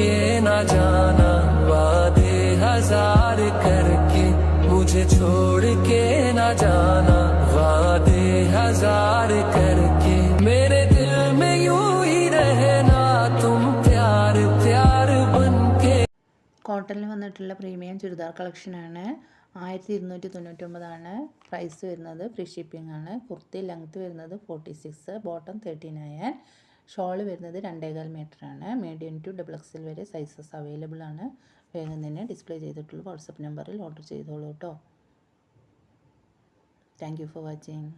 के ना जाना, वादे हजार करके मुझे छोड़ के ना जाना, वादे हजार करके मेरे दिल में यूं ही रहना तुम प्यार प्यार बन के. കോട്ടണിൽ വന്നിട്ടുള്ള പ്രീമിയം ചുരിദാർ കളക്ഷനാണ്. 1299 പ്രൈസ് വരുന്നത്. ഫ്രീ ഷിപ്പിംഗ് ആണ്. കുർത്തി ലെങ്ത് വരുന്നത് 46, ബോട്ടം 39. ഷോള് വരുന്നത് 2.25 മീറ്റർ ആണ്. മീഡിയം ടു XXL വരെ സൈസസ് അവൈലബിൾ ആണ്. വേഗം തന്നെ ഡിസ്പ്ലേ ചെയ്തിട്ടുള്ള വാട്സപ്പ് നമ്പറിൽ ഓർഡർ ചെയ്തോളൂ കേട്ടോ. Thank you for watching.